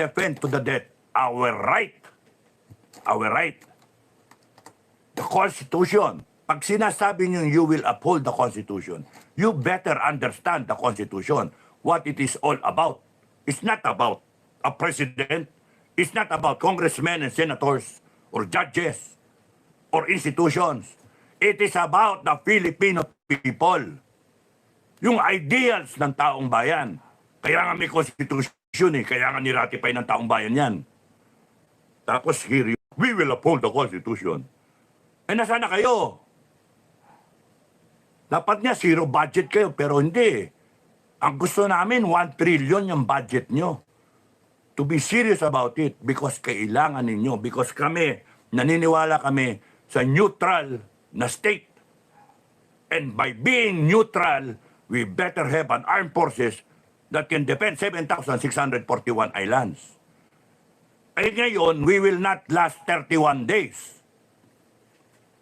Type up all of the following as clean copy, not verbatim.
defend to the death our right. Our right. The Constitution. Pag sinasabi niyo you will uphold the Constitution, you better understand the Constitution, what it is all about. It's not about a president. It's not about congressmen and senators or judges or institutions. It is about the Filipino people. Yung ideals ng taong bayan. Kaya nga may Constitution eh. Kaya nga niratify ng taong bayan yan. Tapos here, we will uphold the Constitution. Eh nasaan na kayo? Dapat niya zero budget kayo, pero hindi. Ang gusto namin, 1 trillion yung budget nyo. To be serious about it, because kailangan ninyo, because kami, naniniwala kami sa neutral na state. And by being neutral, we better have an armed forces that can defend 7,641 islands. Ay ngayon, we will not last 31 days.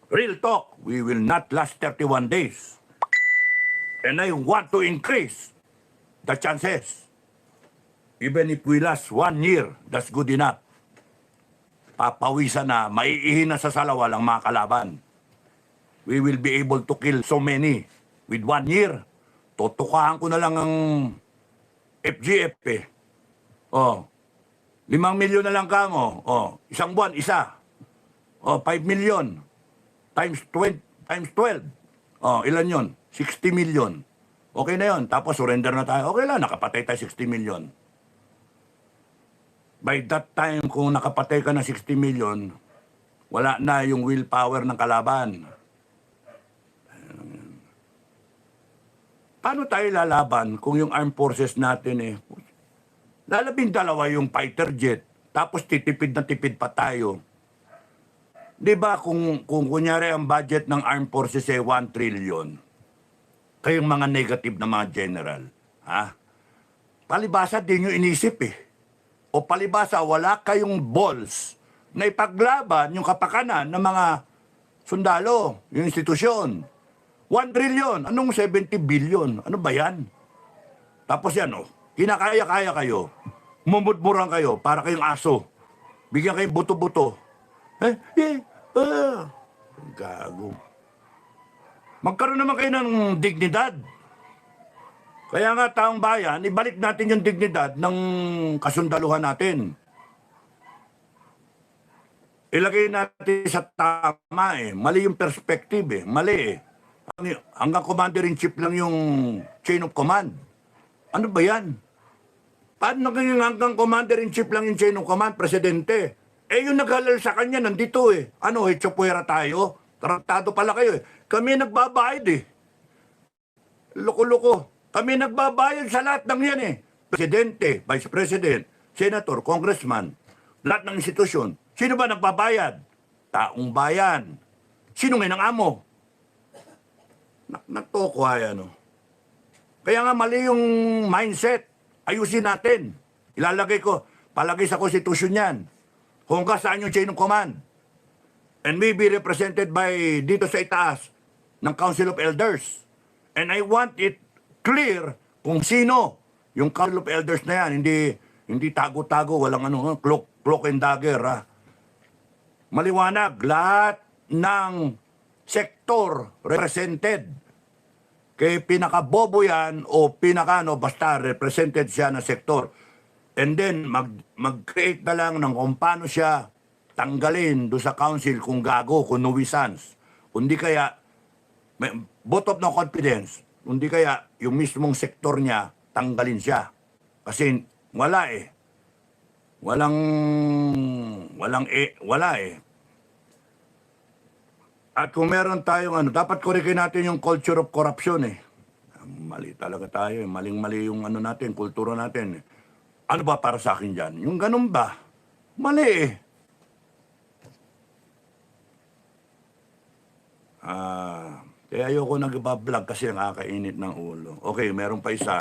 Real talk, we will not last 31 days. And I want to increase the chances. Even if we last 1 year, that's good enough. Papawisan na, maiihin na sa salawal ang mga kalaban. We will be able to kill so many with 1 year. Tutukahan ko na lang ang FGF eh. Oh, 5 milyon na lang kamo. Oh, isang buwan, isa. Oh, 5 million. Times 20, times 12. Oh, ilan yon? 60 million. Okay na yon. Tapos surrender na tayo. Okay lang, nakapatay tayo 60 million. By that time, kung nakapatay ka na 60 million, wala na yung willpower ng kalaban. Paano tayo lalaban kung yung armed forces natin eh, lalabing dalawa yung fighter jet, tapos titipid na tipid pa tayo. Di ba kung kunyari ang budget ng armed forces ay 1 trillion, kayong mga negative na mga general, ha? Palibasa din nyo inisip eh. O palibasa wala kayong balls na ipaglaban yung kapakanan ng mga sundalo, yung institusyon. 1 trillion, anong 70 billion? Ano ba yan? Tapos yan, oh, kinakaya-kaya kayo, mumudmuran kayo para kayong aso. Bigyan kayong buto-buto. Gago. Magkaroon naman kayo ng dignidad. Kaya nga, taong bayan, ibalik natin yung dignidad ng kasundaluhan natin. Ilagay natin sa tama eh. Mali yung perspective eh. Mali eh. Hanggang commander-in-chief lang yung chain of command. Ano ba yan? Paano naging hanggang commander-in-chief lang yung chain of command, presidente? Eh yung naghalal sa kanya, nandito eh. Ano, hechopuera tayo? Tratado pala kayo eh. Kami nagbabayad eh. Loko-loko. Kami nagbabayad sa lahat ng yan eh. Presidente, Vice President, Senator, Congressman, lahat ng institusyon. Sino ba nagbabayad? Taong bayan. Sino ngayon ang amo? Nagtoko ay ano. Kaya nga mali yung mindset. Ayusin natin. Ilalagay ko, palagay sa konstitusyon yan. Kung saan yung chain of command. And may be represented by dito sa itaas ng Council of Elders. And I want it clear kung sino yung Council of Elders na yan. Hindi tago-tago, walang ano, cloak and dagger. Ha? Maliwanag, lahat ng sektor represented. Kaya pinakabobo yan o pinakano, basta represented siya na sektor. And then, mag-create na lang ng kung paano siya tanggalin do sa council kung gago, kung nuisance. Kundi kaya, vote of no confidence, kundi kaya yung mismong sektor niya, tanggalin siya. Kasi wala eh. Wala eh. At kung meron tayong ano, dapat kurikin natin yung culture of corruption eh. Mali talaga tayo eh. Maling-mali yung ano natin, kultura natin eh. Ano ba para sa akin dyan? Yung ganun ba? Mali eh. Kaya ayoko nag-vlog kasi nakakainit ng ulo. Okay, meron pa isa.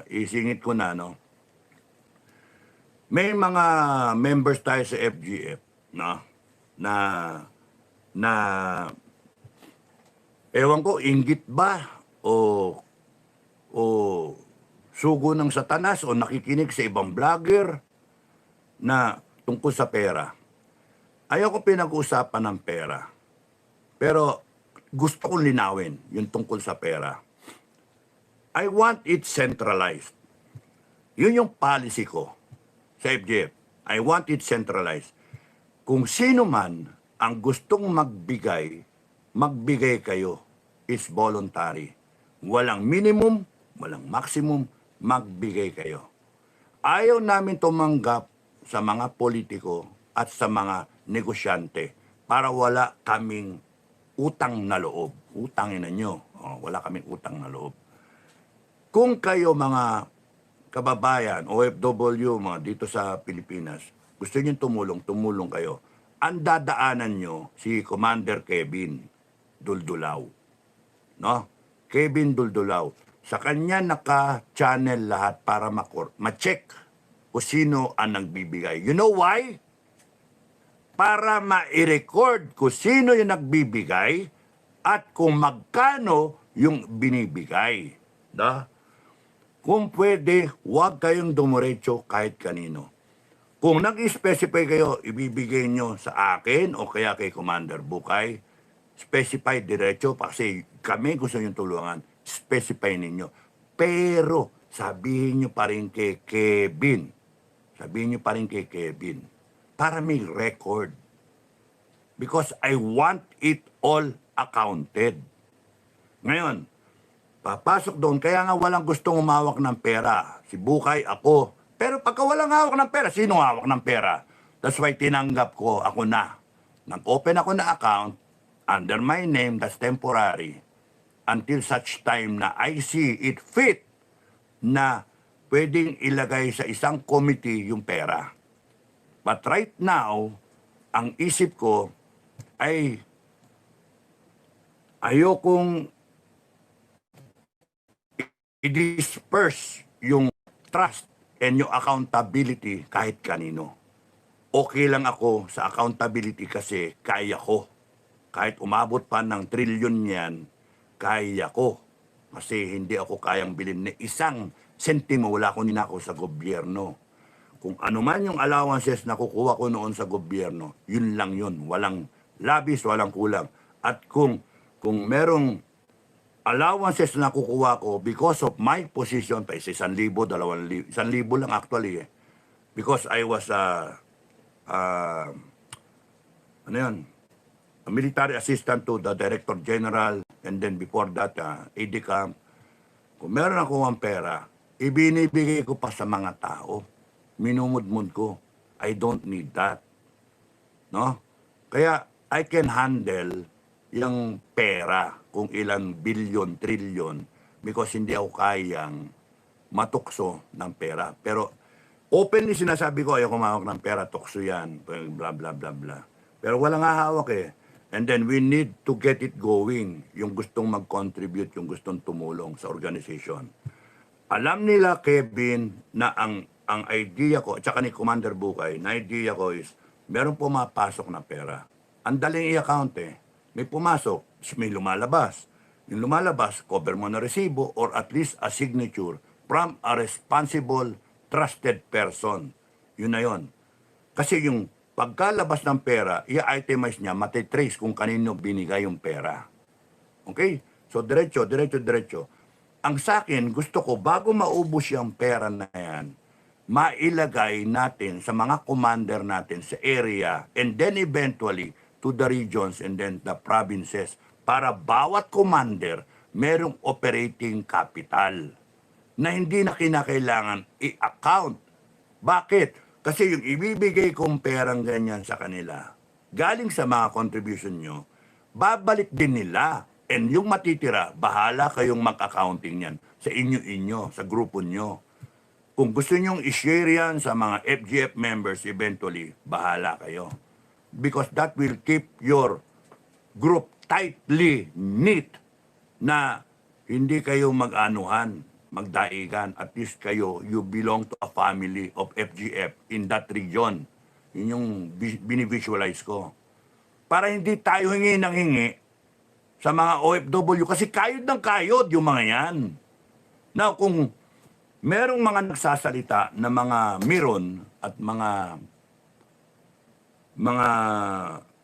Isingit ko na, no? May mga members tayo sa FGF, no? Na ewan ko, inggit ba o sugo ng satanas o nakikinig sa ibang vlogger na tungkol sa pera. Ayoko pinag-uusapan ng pera. Pero gusto kong linawin yung tungkol sa pera. I want it centralized. Yun yung policy ko sa FGF. I want it centralized. Kung sino man ang gustong magbigay, magbigay kayo. It's voluntary. Walang minimum, walang maximum, magbigay kayo. Ayaw namin tumanggap sa mga politiko at sa mga negosyante para wala kaming utang na loob. Utangin na nyo. Wala kaming utang na loob. Kung kayo mga kababayan, OFW, mga dito sa Pilipinas, gusto nyo tumulong kayo. Ang dadaanan nyo si Commander Kevin Duldulao. No? Kevin Duldulao. Sa kanya naka-channel lahat para ma-check kung sino ang nagbibigay. You know why? Para ma-record kung sino yung nagbibigay at kung magkano yung binibigay. Da? Kung pwede, huwag kayong dumiretso kahit kanino. Kung nag-specify kayo, ibibigay nyo sa akin o kaya kay Commander Bukay, specify diretso kasi kami gusto nyo tulungan, specify ninyo. Pero sabihin nyo pa rin kay Kevin. Sabihin nyo pa rin kay Kevin. Para may record. Because I want it all accounted. Ngayon, papasok doon, kaya nga walang gustong umawak ng pera. Si Bukay, ako. Pero pagka walang hawak ng pera, sino hawak ng pera? That's why tinanggap ko, ako na. Nag-open ako na account under my name, that's temporary. Until such time na I see it fit na pwedeng ilagay sa isang committee yung pera. But right now, ang isip ko ay ayokong i-disperse yung trust and yung accountability kahit kanino. Okay lang ako sa accountability kasi kaya ko. Kahit umabot pa ng trilyon yan, kaya ko. Kasi hindi ako kayang bilhin ni isang sentimo wala ko ninako sa gobyerno. Kung ano man yung allowances na kukuha ko noon sa gobyerno, yun lang yun. Walang labis, walang kulang. At kung merong allowances na kukuha ko because of my position, pa 1,000, 2,000, 1,000 lang actually eh. Because I was ano yun, a military assistant to the Director General and then before that, AD Camp. Kung meron ako ang pera, ibinibigay ko pa sa mga tao. Minumudmud ko. I don't need that. No? Kaya I can handle yung pera kung ilang bilyon, trilyon because hindi ako kayang matukso ng pera. Pero openly sinasabi ko, ayaw kumawak ng pera, tukso yan, bla bla bla bla. Pero walang hahawak eh. And then we need to get it going, yung gustong mag-contribute, yung gustong tumulong sa organization. Alam nila, Kevin, na ang idea ko, at saka ni Commander Bukay, na idea ko is, meron pumapasok na pera. Ang daling i-account eh. May pumasok, may lumalabas. Yung lumalabas, cover mo na resibo or at least a signature from a responsible, trusted person. Yun na yun. Kasi yung pagkalabas ng pera, i-itemize niya, matitrace kung kanino binigay yung pera. Okay? So, diretso. Ang sa akin, gusto ko, bago maubos yung pera na yan, mailagay natin sa mga commander natin sa area and then eventually to the regions and then the provinces para bawat commander merong operating capital na hindi na kinakailangan i-account. Bakit? Kasi yung ibibigay kong perang ganyan sa kanila, galing sa mga contribution nyo, babalik din nila. And yung matitira, bahala kayong mag-accounting yan sa inyo-inyo, sa grupo nyo. Kung gusto nyong i-share yan sa mga FGF members eventually, bahala kayo. Because that will keep your group tightly knit na hindi kayo mag-anuhan, magdaigan. At least kayo, you belong to a family of FGF in that region. Yun yung binivisualize ko. Para hindi tayo hingi ng hingi sa mga OFW kasi kayod ng kayod yung mga yan. Now, kung merong mga nagsasalita na mga miron at mga mga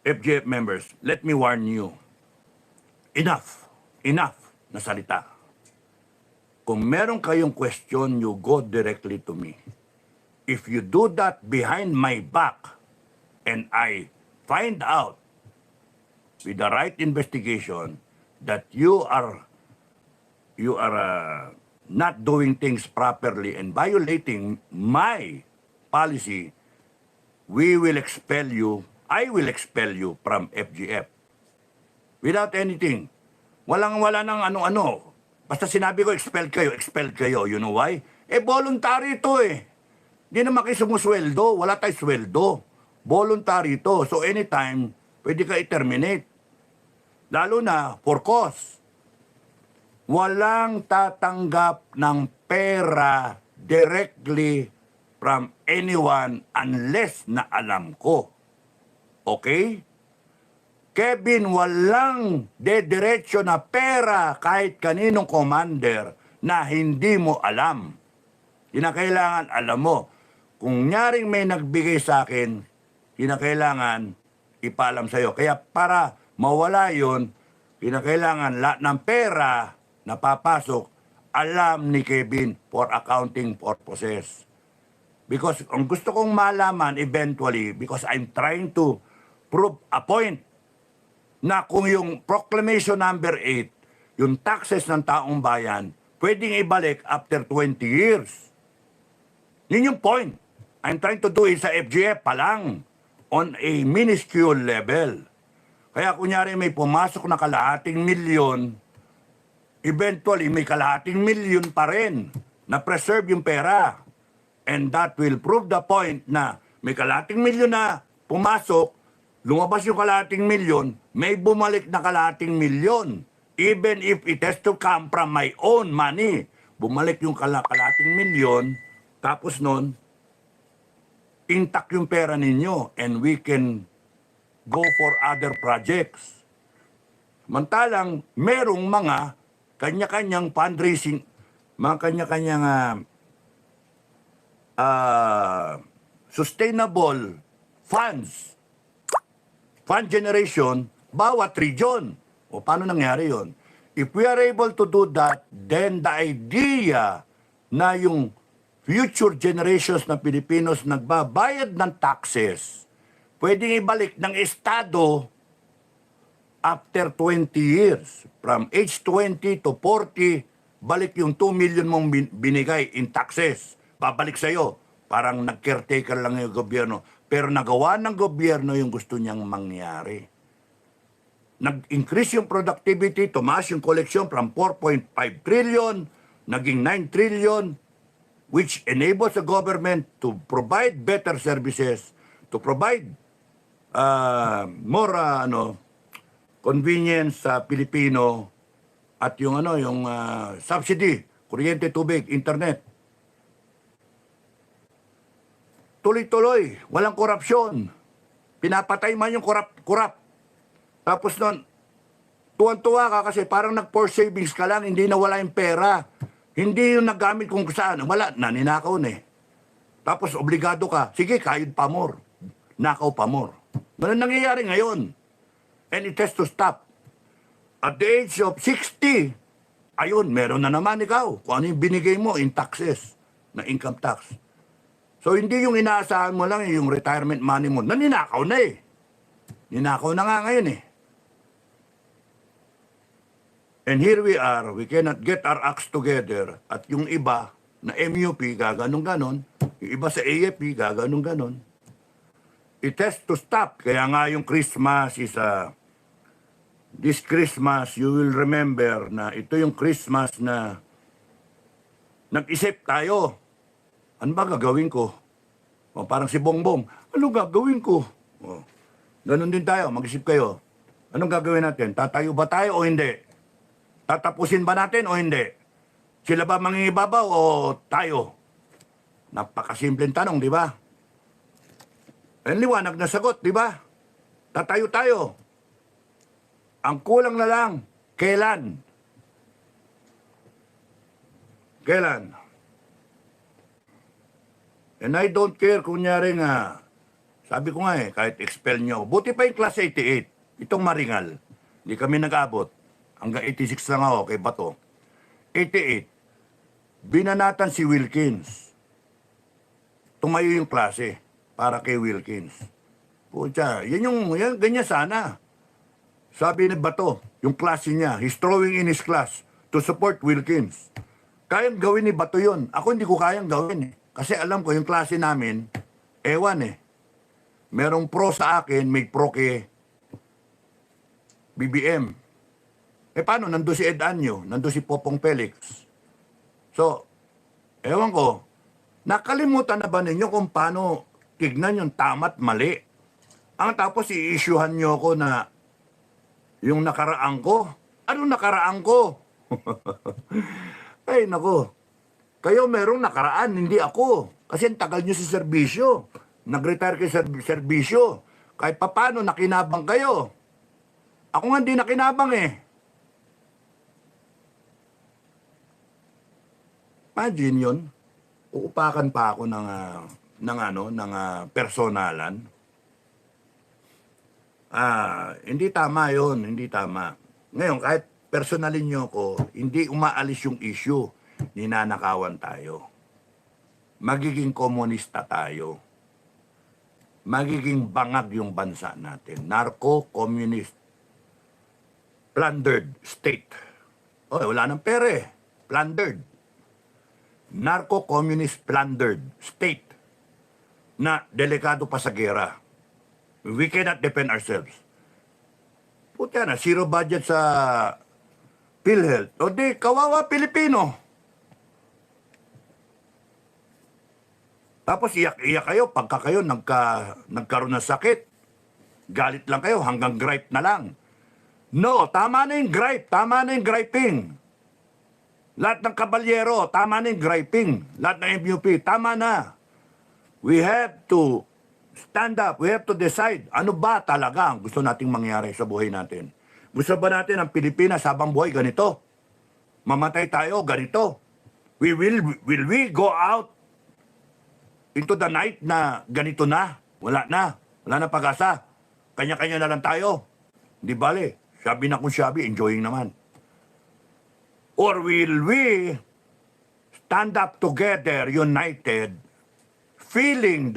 FGF members, let me warn you. Enough. Enough na salita. Kung meron kayong question, you go directly to me. If you do that behind my back, and I find out with the right investigation that you are not doing things properly and violating my policy, we will expel you. I will expel you from FGF. Without anything. Walang-wala ng ano-ano. Basta sinabi ko, expel kayo. You know why? Voluntary ito eh. Hindi naman kayo sumusweldo. Wala tayo sweldo. Voluntary ito. So anytime, pwede ka i-terminate. Lalo na for cause. Walang tatanggap ng pera directly from anyone unless na alam ko. Okay? Kevin, walang dediretso na pera kahit kaninong commander na hindi mo alam. Kinakailangan alam mo. Kung nyaring may nagbigay sa akin, kinakailangan ipaalam sa'yo. Kaya para mawala yun, kinakailangan lahat ng pera na papasok, alam ni Kevin for accounting purposes. Because ang gusto kong malaman eventually, because I'm trying to prove a point, na kung yung Proclamation number 8, yung taxes ng taong bayan, pwedeng ibalik after 20 years. Yun yung point. I'm trying to do it sa FGF pa lang, on a minuscule level. Kaya kunyari may pumasok na kalahating milyon, eventually may kalahating milyon pa rin na preserve yung pera. And that will prove the point na may kalahating milyon na pumasok, lumabas yung kalahating milyon, may bumalik na kalahating milyon. Even if it has to come from my own money, bumalik yung kalahating milyon, tapos nun, intact yung pera ninyo and we can go for other projects. Mantalang merong mga kanya-kanyang fundraising, mga kanya-kanyang sustainable funds, fund generation, bawat region. O paano nangyari yon? If we are able to do that, then the idea na yung future generations na Pilipinos nagbabayad ng taxes, pwedeng ibalik ng Estado after 20 years. From age 20 to 40, balik yung 2 million mong binigay in taxes. Babalik sa'yo. Parang nag-caretaker lang yung gobyerno. Pero nagawa ng gobyerno yung gusto niyang mangyari. Nag-increase yung productivity, tumaas yung collection from 4.5 trillion, naging 9 trillion, which enables the government to provide better services, to provide more convenience sa Pilipino at yung subsidy, kuryente, tubig, internet. Tuloy-tuloy, walang korupsyon. Pinapatay man yung korap. Tapos nun, tuwan-tuwa ka kasi parang nag-force savings ka lang, hindi nawala yung pera. Hindi yung nagamit kung saan. Wala, naninakaw na eh. Tapos obligado ka, sige, kayod pa more. Nakaw pa more. Ganun nangyayari ngayon. And it has to stop. At the age of 60, ayun, meron na naman ikaw. Kung ano yung binigay mo in taxes, na income tax. So hindi yung inaasahan mo lang yung retirement money mo. Naninakaw na eh. Ninakaw na nga ngayon eh. And here we are, we cannot get our acts together at yung iba na MUP gaganong-ganon, yung iba sa AFP gaganong-ganon. It has to stop. Kaya nga yung Christmas is this Christmas, you will remember na ito yung Christmas na nag-isip tayo. Ano ba gagawin ko? O, parang si Bongbong, ano gagawin ko? O, ganun din tayo, mag-isip kayo. Anong gagawin natin? Tatayo ba tayo o hindi? Tatapusin ba natin o hindi? Sila ba mangingibabaw o tayo? Napakasimpleng tanong, di ba? And liwanag na sagot, di ba? Tatayo tayo. Ang kulang na lang, kailan? Kailan? And I don't care kunyari nga, Sabi ko nga kahit expel nyo. Buti pa yung class 88. Itong Maringal. Hindi kami nag-abot. Hanggang 86 lang ako kay Bato. 88. Binanatan si Wilkins. Tumayo yung klase para kay Wilkins. Pucha, ganyan sana. Sabi ni Bato, yung klase niya, he's throwing in his class to support Wilkins. Kayang gawin ni Bato yun. Ako hindi ko kayang gawin Kasi alam ko yung klase namin, ewan Merong pro sa akin, may pro kay BBM. Paano? Nandun si Ed Anyo, nandun si Popong Felix. So, ewan ko, nakalimutan na ba ninyo kung paano tignan yung tama't mali? Ang tapos i-issuehan nyo ko na yung nakaraan ko. Anong nakaraan ko? Ay, nako. Kayo merong nakaraan, hindi ako. Kasi ang tagal nyo sa serbisyo. Nag-retire kayo sa serbisyo. Kahit papano, nakinabang kayo. Ako nga hindi nakinabang Imagine yun. Uupakan pa ako ng personalan. Hindi tama yun, hindi tama. Ngayon, kahit personalin nyo ko, hindi umaalis yung issue. Ninanakawan tayo. Magiging komunista tayo. Magiging bangag yung bansa natin. Narco-communist. Plundered state. Wala nang pere. Plundered. Narco-communist plundered state na delikado pa sa gera. We cannot defend ourselves. Puta na, zero budget sa PhilHealth. O di, kawawa Pilipino. Tapos iyak-iyak kayo pagka kayo nagkaroon ng sakit. Galit lang kayo hanggang gripe na lang. No, tama na yung gripe. Tama na yung griping. Lahat ng kabalyero, tama na yung griping. Lahat ng MUP, tama na. We have to stand up. We have to decide. Ano ba talaga ang gusto nating mangyari sa buhay natin? Gusto ba natin ang Pilipinas habang buhay ganito? Mamatay tayo ganito? Will we go out into the night na ganito na? Wala na. Wala na pag-asa. Kanya-kanya na lang tayo. Di bale. Sabi na kung sabi, enjoying naman. Or will we stand up together, united, feeling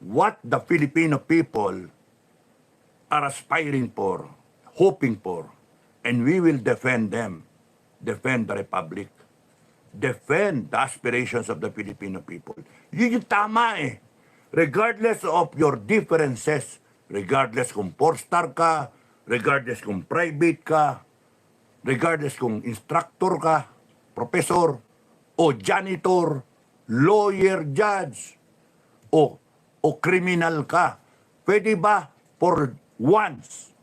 what the Filipino people are aspiring for, hoping for, and we will defend them, defend the Republic, defend the aspirations of the Filipino people. Yun yung tama Regardless of your differences, regardless kung 4-star ka, regardless kung private ka, regardless kung instructor ka, professor, o janitor, lawyer, judge, o criminal ka. Pwede ba for once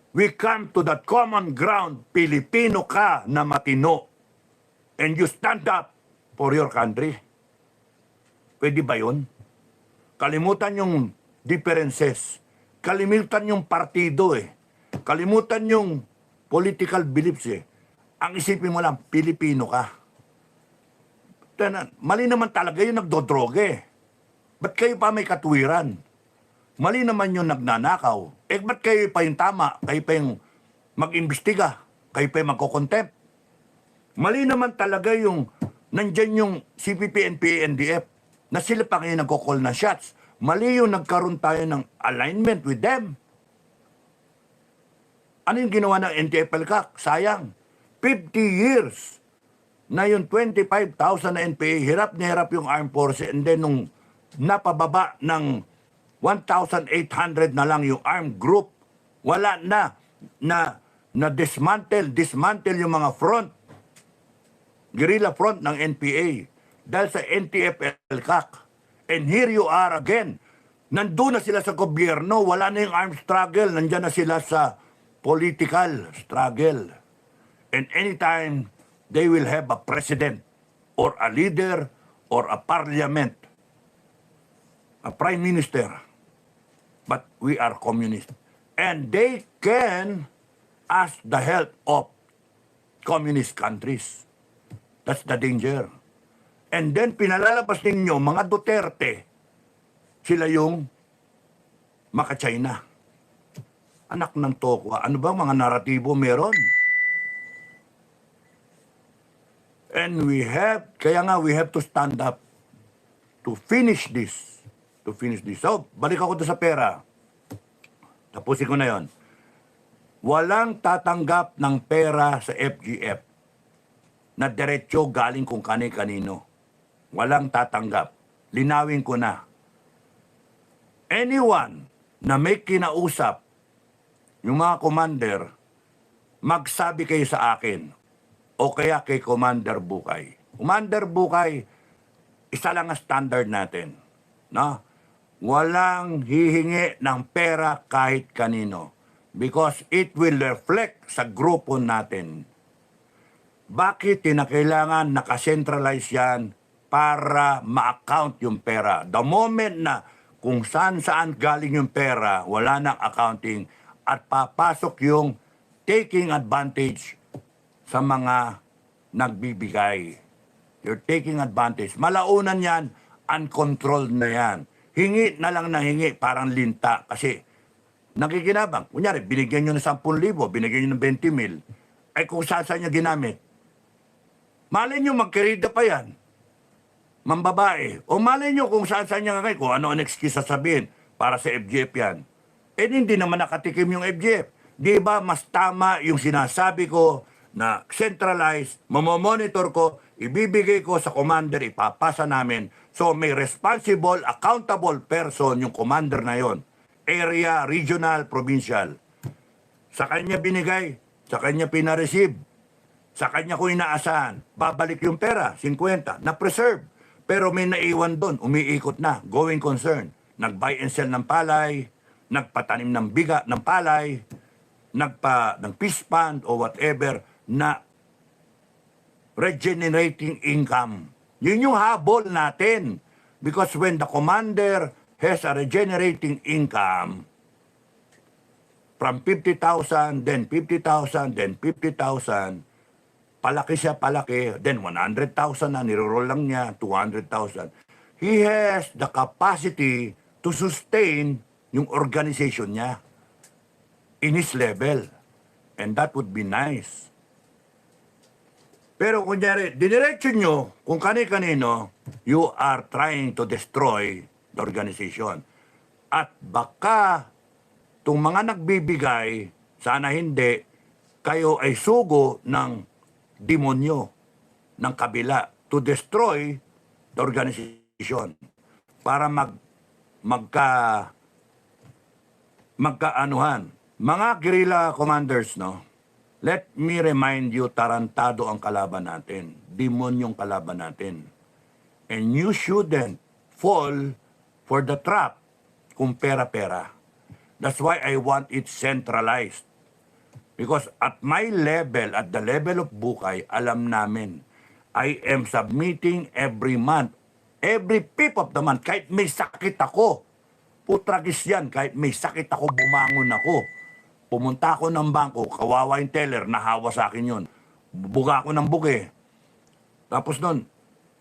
we come to that common ground, Pilipino ka na matino, and you stand up for your country? Pwede ba yun? Kalimutan yung differences. Kalimutan yung partido Kalimutan yung political beliefs Ang isipin mo lang, Pilipino ka. Mali naman talaga yung nagdodroge. Ba't kayo pa may katuwiran? Mali naman yung nagnanakaw. Ba't kayo pa yung tama? Kayo pa yung mag-imbestiga? Kayo pa yung magkocontempt? Mali naman talaga yung nandyan yung CPP, NPA, NDF na sila pa kayo nagkocall na shots. Mali yung nagkaroon tayo ng alignment with them. Ano yung ginawa ng NTF-ELCAC? Sayang. 50 years na yung 25,000 na NPA, hirap na hirap yung armed forces, and then nung napababa ng 1,800 na lang yung armed group, wala na dismantle yung mga front, guerrilla front ng NPA dahil sa NTF-ELCAC. And here you are again. Nandun na sila sa gobyerno, wala na yung armed struggle, nandyan na sila sa political struggle. And anytime they will have a president or a leader or a parliament, a prime minister, but we are communist. And they can ask the help of communist countries. That's the danger. And then pinalalabas ninyo, mga Duterte, sila yung maka-China. Anak ng tokwa, ano ba mga naratibo meron? And kaya nga we have to stand up to finish this. So, balik ako doon sa pera. Tapusin ko na yon. Walang tatanggap ng pera sa FGF na diretsyo galing kung kani-kanino. Walang tatanggap. Linawin ko na. Anyone na may kinausap, yung mga commander, magsabi kayo sa akin o kaya kay Commander Bukay. Commander Bukay, isa lang ang standard natin. No? Walang hihingi ng pera kahit kanino because it will reflect sa grupo natin. Bakit kinakailangan nakacentralize yan para ma-account yung pera? The moment na kung saan-saan galing yung pera, wala nang accounting at papasok yung taking advantage sa mga nagbibigay. You're taking advantage. Malaunan yan, uncontrolled na yan. Hingi na lang na hingi, parang linta. Kasi nakikinabang. Kunyari, binigyan nyo ng 10,000, binigyan nyo ng 20,000. Ay kung saan niya ginamit. Malay nyo, magkerida pa yan. Mambabae. O malay nyo kung saan niya ngagay, kung ano ang excuse sasabihin para sa FGF yan. Eh hindi naman nakatikim yung FGF. Di ba mas tama yung sinasabi ko na centralized, mamomonitor ko, ibibigay ko sa commander, ipapasa namin. So may responsible, accountable person yung commander na yon. Area, regional, provincial. Sa kanya binigay, sa kanya pinareceive, sa kanya ko inaasahan, babalik yung pera, 50, na-preserve. Pero may naiwan doon, umiikot na, going concern. Nag-buy and sell ng palay, nagpatanim ng biga ng palay, ng fish pond o whatever na regenerating income. Yun yung habol natin. Because when the commander has a regenerating income from 50,000, then 50,000, then 50,000, palaki siya, palaki, then 100,000 na, niroroll lang niya, 200,000. He has the capacity to sustain yung organization niya in his level. And that would be nice. Pero kunyari, diniretso nyo, kung kani-kanino, you are trying to destroy the organization. At baka, itong mga nagbibigay, sana hindi, kayo ay sugo ng demonyo, ng kabila, to destroy the organization. Para magkaanuhan. Mga guerrilla commanders, no? Let me remind you, tarantado ang kalaban natin. Demonyong kalaban natin. And you shouldn't fall for the trap kung pera-pera. That's why I want it centralized. Because at my level, at the level of Bukay, alam namin, I am submitting every month, every fifth of the month, kahit may sakit ako. Putragis yan, kahit may sakit ako, bumangon ako. Pumunta ako ng bangko, kawawa yung teller, nahawa sa akin yun. Buga ako ng buge. Tapos nun,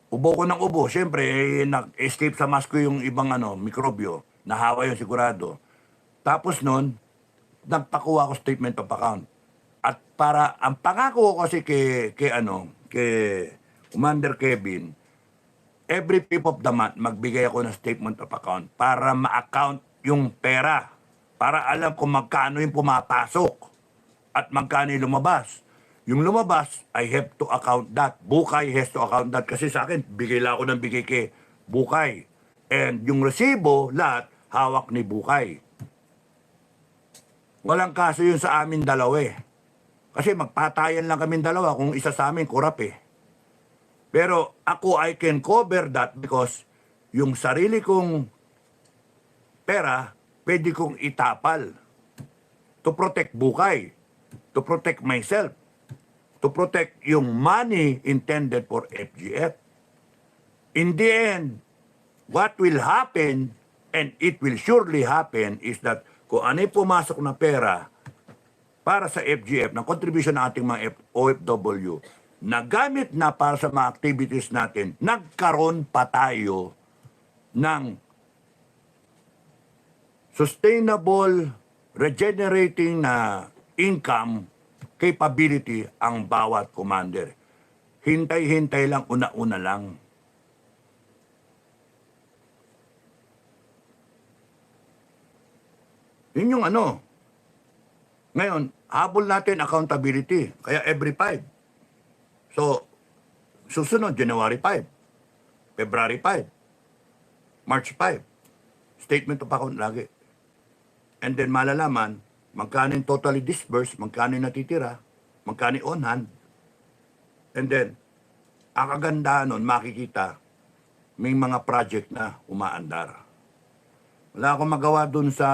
ubo ko ng ubo. Siyempre, nag-escape sa mask ko yung ibang mikrobyo. Nahawa yun sigurado. Tapos nun, nagpakuha ako statement of account. At para, ang pangako ko kasi kay Commander Kevin, every fifth of the month, magbigay ako ng statement of account para ma-account yung pera. Para alam kung magkano yung pumapasok at magkano yung lumabas. Yung lumabas, I have to account that. Bukay has to account that. Kasi sa akin, bigay lang ako ng bigay kay Bukay. And yung resibo, lahat, hawak ni Bukay. Walang kaso yun sa amin dalawa eh. Kasi magpatayan lang kami dalawa kung isa sa amin kurap eh. Pero ako, I can cover that because yung sarili kong pera, pwede kong itapal to protect Bukay, to protect myself, to protect yung money intended for FGF. In the end, what will happen, and it will surely happen, is that kung ano yung pumasok na pera para sa FGF, ng contribution ng ating mga OFW, nagamit na para sa mga activities natin, nagkaroon pa tayo ng sustainable, regenerating na income capability ang bawat commander. Hintay-hintay lang, una-una lang. Yun yung ano. Ngayon, habol natin accountability. Kaya every 5. So, susunod, January 5, February 5, March 5. Statement of account lagi. And then malalaman, magkano yung totally disbursed, magkano yung natitira, magkano yung on hand. And then, ang kagandahan nun, makikita, may mga project na umaandar. Wala akong magawa dun sa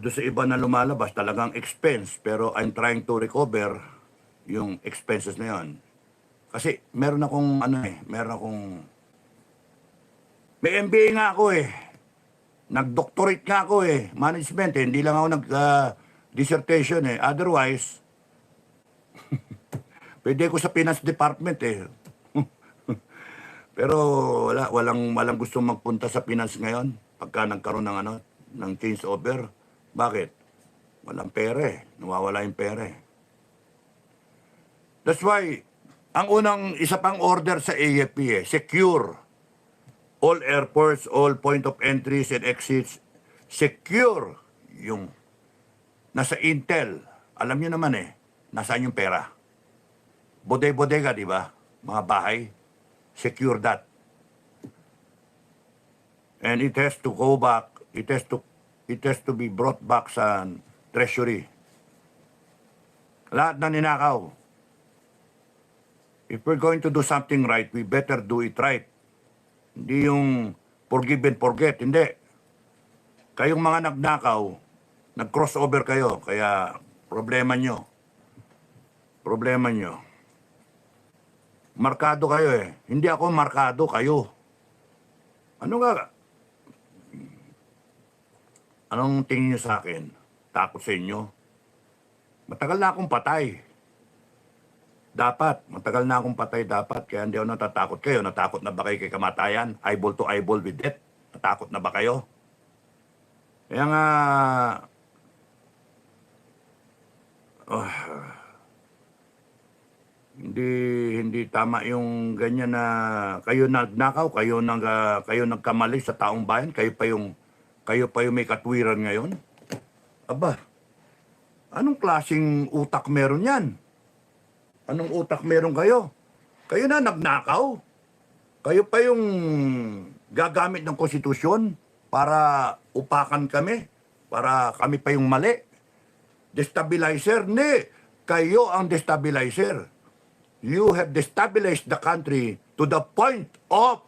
doon sa iba na lumalabas, talagang expense. Pero I'm trying to recover yung expenses na yun. Kasi meron akong, may MBA nga ako eh. Nag-doctorate nga ako eh. Management eh. Hindi lang ako nag-dissertation eh. Otherwise, pwede ko sa finance department eh. Pero walang gusto magpunta sa finance ngayon pagka nagkaroon ng ng change over. Bakit? Walang pera eh. Nawawala yung pera eh. That's why, ang unang isa pang order sa AFP eh, secure all airports, all point of entries and exits. Secure yung nasa Intel. Alam nyo naman eh, nasaan yung pera? Bodega, di ba? Mga bahay. Secure that. And it has to go back. It has to be brought back sa treasury. Lahat na ninakaw. If we're going to do something right, we better do it right. Hindi yung forgive and forget. Hindi. Kayong mga nagnakaw, nag-crossover kayo. Kaya problema nyo. Markado kayo eh. Hindi ako markado, kayo. Ano nga? Anong tingin nyo sa akin? Takot sa inyo? Matagal na akong patay. Matagal na akong patay dapat. Kaya hindi ako natatakot kayo. Natakot na ba kayo kay kamatayan? Eyeball to eyeball with death? Natakot na ba kayo? Kaya nga... Hindi tama yung ganyan na kayo nagnakaw, kayo nagkamali sa taong bayan, kayo pa yung may katwiran ngayon? Aba, anong klaseng utak meron yan? Anong utak meron kayo? Kayo na nagnakaw. Kayo pa yung gagamit ng konstitusyon para upakan kami, para kami pa yung mali. Destabilizer? Hindi. Kayo ang destabilizer. You have destabilized the country to the point of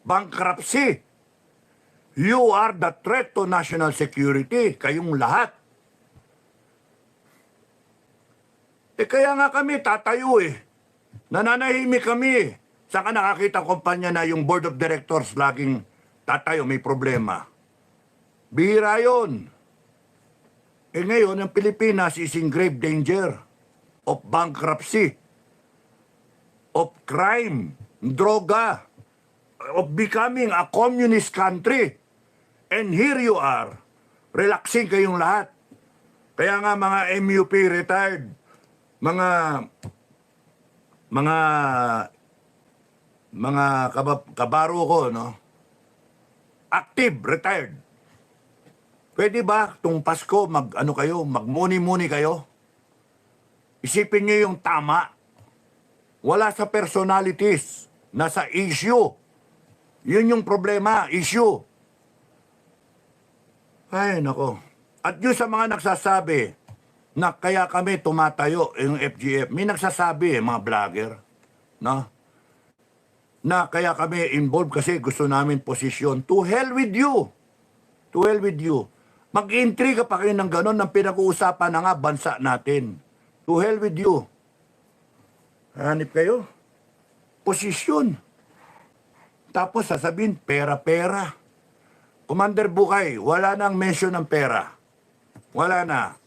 bankruptcy. You are the threat to national security. Kayong lahat. Kaya nga kami tatayo eh. Nananahimik kami. Saan ka nakakita kumpanya na yung board of directors laging tatayo, may problema? Bihira yun. Ngayon, ang Pilipinas is in grave danger of bankruptcy, of crime, droga, of becoming a communist country. And here you are, relaxing kayong lahat. Kaya nga mga MUP retired, mga kabaro ko, no? Active, retired. Pwede ba itong Pasko magmuni-muni kayo? Isipin nyo yung tama. Wala sa personalities, nasa issue. Yun yung problema, issue. Ay, nako. At yun sa mga nagsasabi na kaya kami tumatayo, yung FGF, may nagsasabi mga vlogger, no? Na kaya kami involved kasi gusto namin posisyon. To hell with you. To hell with you. Mag-intriga pa kayo ng ganon ng pinag-uusapan na nga bansa natin. To hell with you. Hanip kayo. Posisyon. Tapos sasabihin, pera-pera. Commander Bukay, wala nang mention ng pera. Wala na.